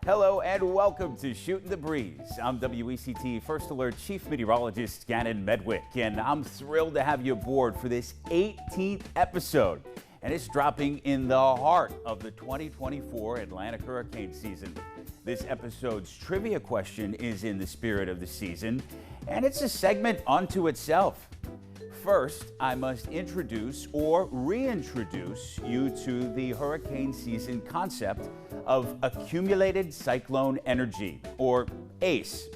Hello and welcome to Shootin' the Breeze. I'm WECT First Alert Chief Meteorologist Gannon, and I'm thrilled to have you aboard for this 18th episode. And it's dropping in the heart of the 2024 Atlantic hurricane season. This episode's trivia question is in the spirit of the season, and it's a segment unto itself. First, I must introduce or reintroduce you to the hurricane season concept of accumulated cyclone energy, or ACE.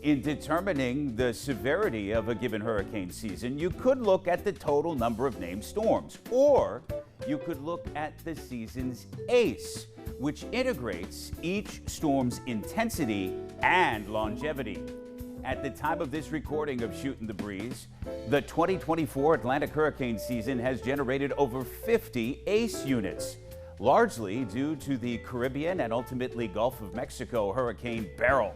In determining the severity of a given hurricane season, you could look at the total number of named storms, or you could look at the season's ACE, which integrates each storm's intensity and longevity. At the time of this recording of Shootin' the Breeze, the 2024 Atlantic hurricane season has generated over 50 ACE units, largely due to the Caribbean and ultimately Gulf of Mexico Hurricane Beryl.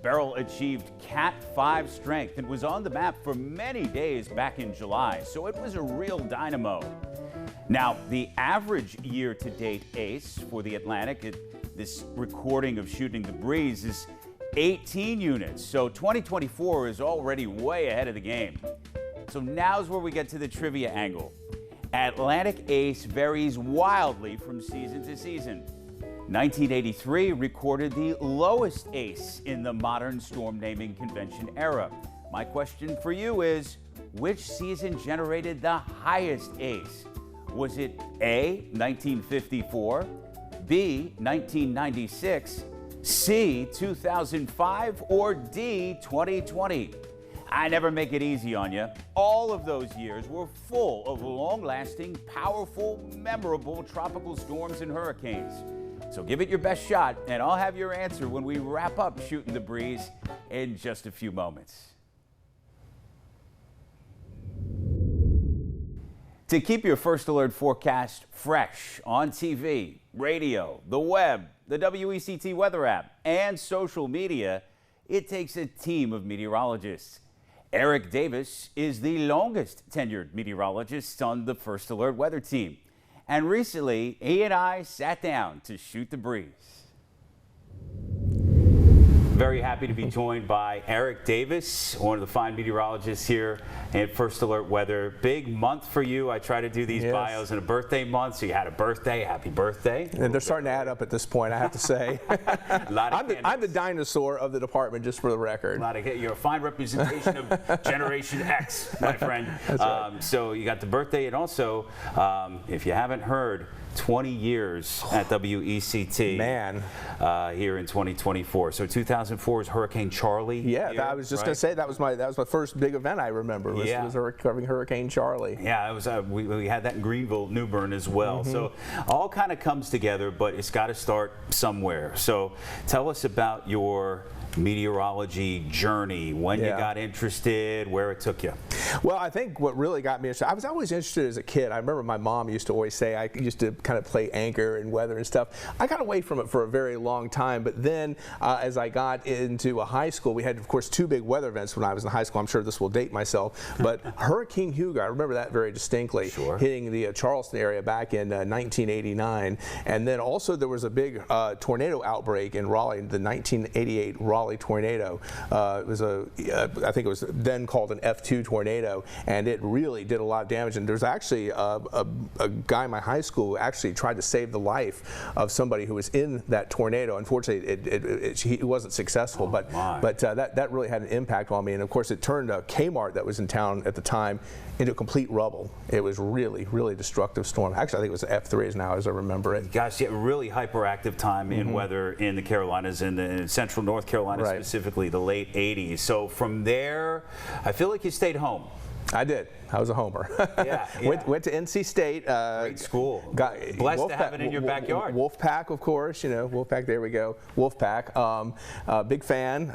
Beryl achieved Cat 5 strength and was on the map for many days back in July, so it was a real dynamo. Now, the average year-to-date ACE for the Atlantic, this recording of Shootin' the Breeze, is 18 units, so 2024 is already way ahead of the game. So now's where we get to the trivia angle. Atlantic ACE varies wildly from season to season. 1983 recorded the lowest ACE in the modern storm naming convention era. My question for you is, which season generated the highest ACE? Was it A, 1954, B, 1996, C, 2005, or D, 2020? I never make it easy on you. All of those years were full of long-lasting, powerful, memorable tropical storms and hurricanes. So give it your best shot, and I'll have your answer when we wrap up Shootin' the Breeze in just a few moments. To keep your First Alert forecast fresh on TV, radio, the web, the WECT weather app, and social media, it takes a team of meteorologists. Eric Davis is the longest tenured meteorologist on the First Alert weather team. And recently, he and I sat down to shoot the breeze. Very happy to be joined by Eric Davis, one of the fine meteorologists here at First Alert Weather. Big month for you. I try to do these bios in a birthday month, so you had a birthday. Happy birthday. And they're starting to add up at this point, I have to say. I'm the dinosaur of the department, just for the record. You're a fine representation of Generation X, my friend. That's right. So you got the birthday, and also, if you haven't heard, 20 years at WECT. Man. Here in 2024. So 2004 is Hurricane Charlie. Yeah, year, I was just going to say that was my first big event I remember. Was covering Hurricane Charlie. Yeah, it was. We had that in Greenville, New Bern as well. So all kind of comes together, but it's got to start somewhere. So tell us about your meteorology journey, when you got interested, where it took you. Well, I think what really got me interested, I was always interested as a kid. I remember my mom used to always say I used to kind of play anchor and weather and stuff. I got away from it for a very long time, but then as I got into high school, we had, of course, two big weather events when I was in high school. I'm sure this will date myself, but Hurricane Hugo, I remember that very distinctly, hitting the Charleston area back in 1989. And then also there was a big tornado outbreak in Raleigh, the 1988 Raleigh tornado. It was I think it was then called an F2 tornado, and it really did a lot of damage. And there's actually a guy in my high school who actually tried to save the life of somebody who was in that tornado. Unfortunately, he wasn't successful, but that really had an impact on me. And of course, it turned a Kmart that was in town at the time into complete rubble. It was really, really destructive storm. Actually, I think it was F3 now, as I remember it. Gosh, yeah, really hyperactive time in weather in the Carolinas, in central North Carolina specifically, the late 80s. So from there, I feel like you stayed home. I did. I was a homer. Went to NC State. Great school. Blessed to have it in your backyard. Wolfpack, of course. You know, Wolfpack. There we go. Wolfpack. Big fan.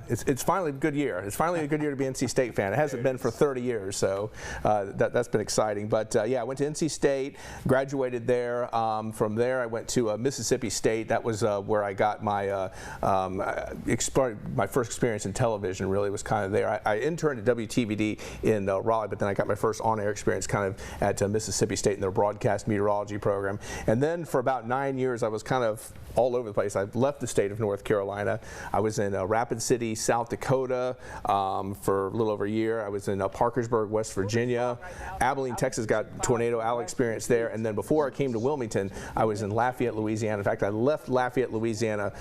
It's finally a good year. It's finally a good year to be an NC State fan. It hasn't been for 30 years, so that's been exciting. But yeah, I went to NC State, graduated there. From there, I went to Mississippi State. That was where I got my my first experience in television. Really was kind of there. I interned at WTVD in Raleigh, but then I got my first on-air experience kind of at Mississippi State in their broadcast meteorology program. And then for about 9 years, I was kind of all over the place. I left the state of North Carolina. I was in Rapid City, South Dakota for a little over a year. I was in Parkersburg, West Virginia. Abilene, Texas, got tornado owl experience there. And then before I came to Wilmington, I was in Lafayette, Louisiana. In fact, I left Lafayette, Louisiana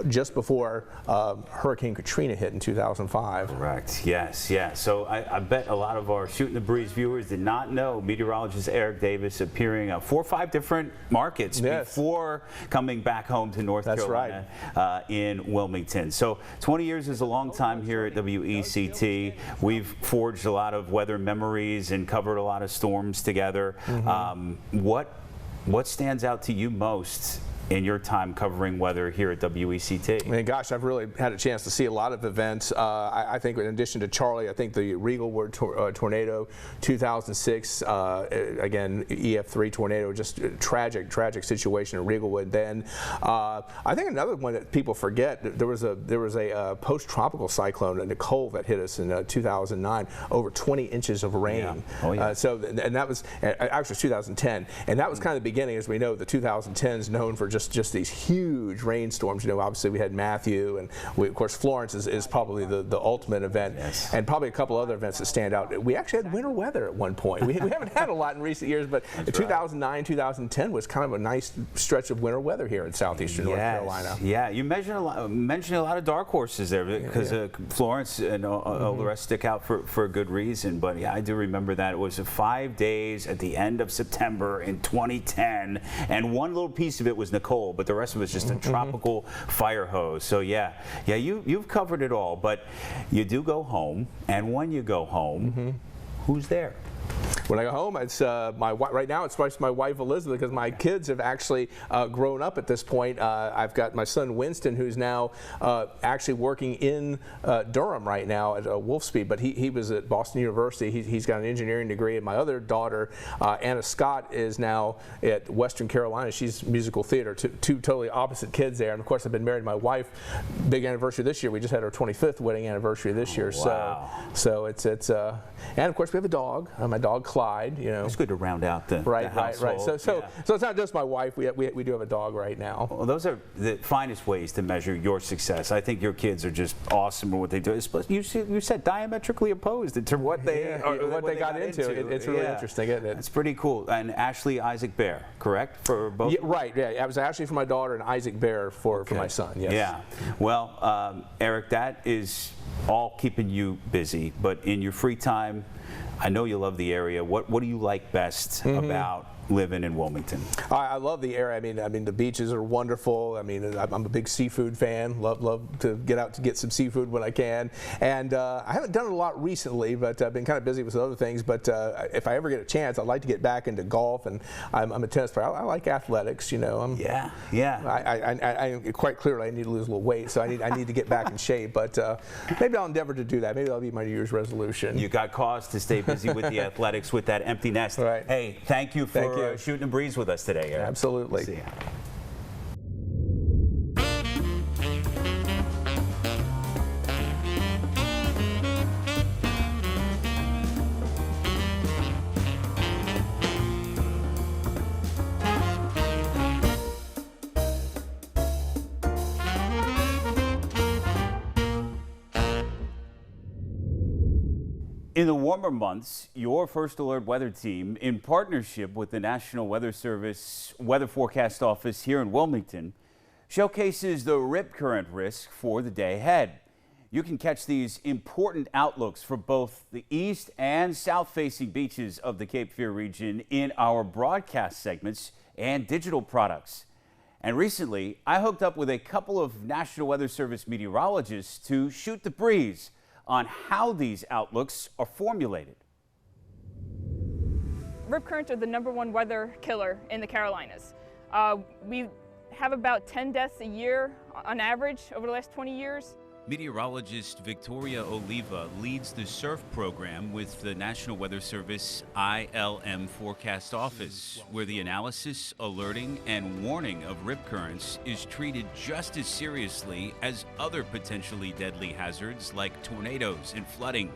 just before Hurricane Katrina hit in 2005. Correct. Yes. Yeah. So I bet a lot of our Shootin' the Breeze viewers did not know meteorologist Eric Davis appearing 4 or 5 different markets before coming back home to North Carolina in Wilmington. So 20 years is a long time here at WECT. We've forged a lot of weather memories and covered a lot of storms together. What stands out to you most in your time covering weather here at WECT? I mean, gosh, I've really had a chance to see a lot of events. I think in addition to Charlie, I think the Regalwood tornado 2006, again, EF3 tornado, just a tragic situation in Regalwood then. I think another one that people forget, there was a post-tropical cyclone, Nicole, that hit us in 2009, over 20 inches of rain. Yeah. Oh, yeah. And that was, actually 2010, and that was kind of the beginning. As we know, the 2010s known for just these huge rainstorms. You know, obviously we had Matthew, and of course Florence is probably the ultimate event, and probably a couple other events that stand out. We actually had winter weather at one point. We haven't had a lot in recent years, but 2009, 2010 was kind of a nice stretch of winter weather here in southeastern North Carolina. Yeah, you mentioned a lot of dark horses there because Florence and all the rest stick out for a good reason. But yeah, I do remember that it was 5 days at the end of September in 2010, and one little piece of it was Nicole, but the rest of it was just a tropical fire hose. So yeah, you've covered it all, but you do go home, and when you go home, who's there? When I go home, it's right now it's my wife Elizabeth, because my kids have actually grown up at this point. I've got my son Winston, who's now actually working in Durham right now at Wolfspeed, but he was at Boston University. He's got an engineering degree, and my other daughter, Anna Scott, is now at Western Carolina. She's musical theater. Two totally opposite kids there, and of course I've been married to my wife. Big anniversary this year. We just had our 25th wedding anniversary this year. Wow. So it's and of course we have a dog. My dog Clyde, you know. It's good to round out the household. So it's not just my wife. We do have a dog right now. Well, those are the finest ways to measure your success. I think your kids are just awesome at what they do. You said diametrically opposed to what they got into. It's really interesting, isn't it? It's pretty cool. And Ashley Isaac Bear, correct, for both? Yeah, right. Yeah, it was Ashley for my daughter and Isaac Bear for my son. Yes. Yeah. Well, Eric, that is all keeping you busy, but in your free time, I know you love the area. What do you like best about living in Wilmington? I love the area. I mean, the beaches are wonderful. I mean, I'm a big seafood fan. Love to get out to get some seafood when I can. And I haven't done it a lot recently, but I've been kind of busy with other things. But if I ever get a chance, I'd like to get back into golf. And I'm a tennis player. I like athletics. You know. I quite clearly I need to lose a little weight, so I need to get back in shape. But maybe I'll endeavor to do that. Maybe that'll be my New Year's resolution. You got cause to stay busy with the athletics, with that empty nest. Right. Hey, thank you for Shootin' the Breeze with us today, Eric. Absolutely. See ya. In the warmer months, your First Alert Weather Team, in partnership with the National Weather Service Weather Forecast Office here in Wilmington, showcases the rip current risk for the day ahead. You can catch these important outlooks for both the east and south-facing beaches of the Cape Fear region in our broadcast segments and digital products. And recently, I hooked up with a couple of National Weather Service meteorologists to shoot the breeze on how these outlooks are formulated. Rip currents are the #1 weather killer in the Carolinas. We have about 10 deaths a year on average over the last 20 years. Meteorologist Victoria Oliva leads the surf program with the National Weather Service ILM Forecast Office, where the analysis, alerting, and warning of rip currents is treated just as seriously as other potentially deadly hazards like tornadoes and flooding.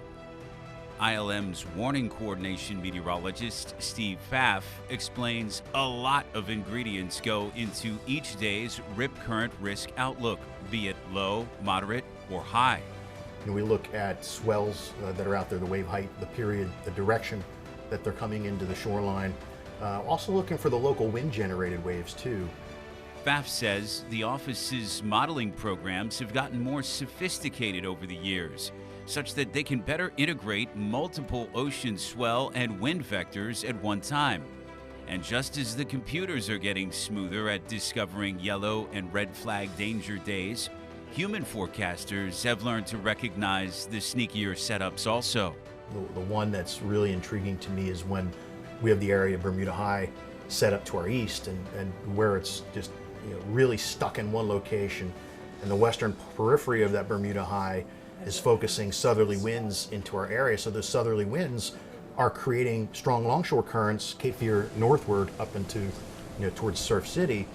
ILM's warning coordination meteorologist, Steve Pfaff, explains a lot of ingredients go into each day's rip current risk outlook, be it low, moderate, or high. We look at swells that are out there, the wave height, the period, the direction that they're coming into the shoreline. Also looking for the local wind-generated waves too. Pfaff says the office's modeling programs have gotten more sophisticated over the years, such that they can better integrate multiple ocean swell and wind vectors at one time. And just as the computers are getting smoother at discovering yellow and red flag danger days, human forecasters have learned to recognize the sneakier setups also. The one that's really intriguing to me is when we have the area of Bermuda High set up to our east and where it's just really stuck in one location, and the western periphery of that Bermuda High is focusing southerly winds into our area. So those southerly winds are creating strong longshore currents, Cape Fear northward up into towards Surf City,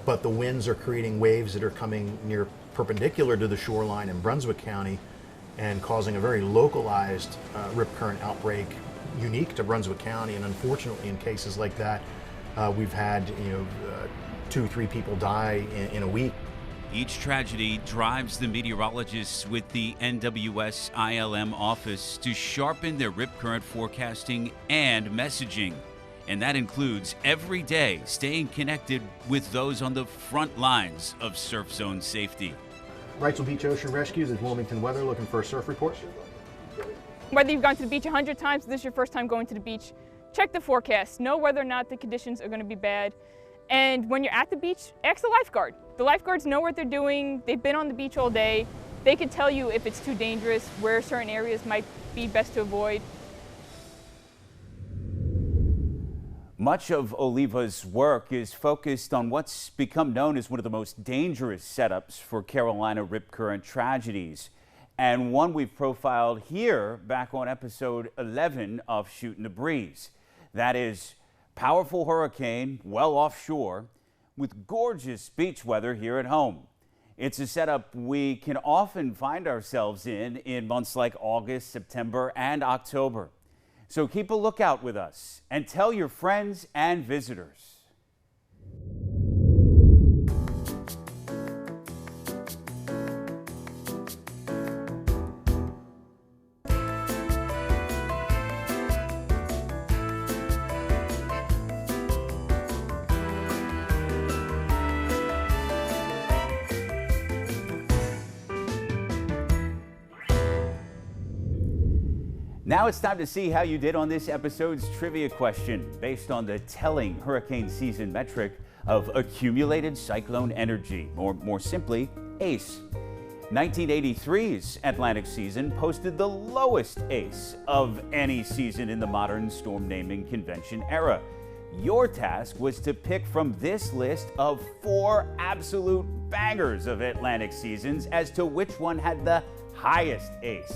but the winds are creating waves that are coming near perpendicular to the shoreline in Brunswick County and causing a very localized rip current outbreak unique to Brunswick County. And unfortunately, in cases like that, we've had 2-3 people die in a week. Each tragedy drives the meteorologists with the NWS ILM office to sharpen their rip current forecasting and messaging. And that includes every day staying connected with those on the front lines of surf zone safety. Wrightsville Beach Ocean Rescues is Wilmington Weather looking for a surf report. Whether you've gone to the beach 100 times, or this is your first time going to the beach, check the forecast. Know whether or not the conditions are going to be bad. And when you're at the beach, ask the lifeguard. The lifeguards know what they're doing. They've been on the beach all day. They can tell you if it's too dangerous, where certain areas might be best to avoid. Much of Oliva's work is focused on what's become known as one of the most dangerous setups for Carolina rip current tragedies, and one we've profiled here back on episode 11 of Shootin' the Breeze. That is powerful hurricane well offshore with gorgeous beach weather here at home. It's a setup we can often find ourselves in months like August, September, and October. So keep a lookout with us and tell your friends and visitors. Now it's time to see how you did on this episode's trivia question based on the telling hurricane season metric of accumulated cyclone energy, or more simply, ACE. 1983's Atlantic season posted the lowest ACE of any season in the modern storm naming convention era. Your task was to pick from this list of 4 absolute bangers of Atlantic seasons as to which one had the highest ACE.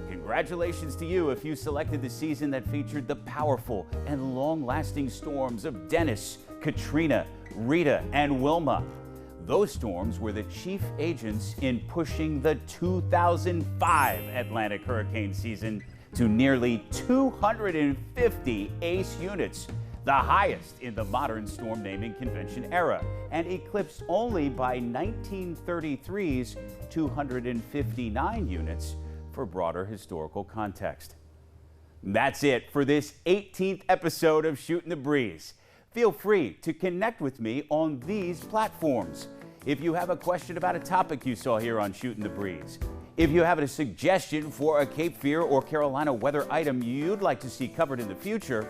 Congratulations to you if you selected the season that featured the powerful and long-lasting storms of Dennis, Katrina, Rita, and Wilma. Those storms were the chief agents in pushing the 2005 Atlantic hurricane season to nearly 250 ACE units, the highest in the modern storm naming convention era, and eclipsed only by 1933's 259 units for broader historical context. That's it for this 18th episode of Shootin' the Breeze. Feel free to connect with me on these platforms. If you have a question about a topic you saw here on Shootin' the Breeze, if you have a suggestion for a Cape Fear or Carolina weather item you'd like to see covered in the future,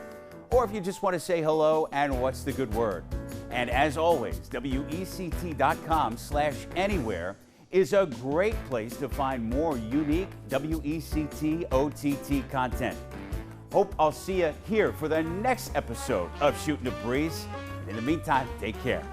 or if you just want to say hello and what's the good word. And as always, WECT.com/anywhere is a great place to find more unique WECT OTT content. Hope I'll see you here for the next episode of Shootin' the Breeze. In the meantime, take care.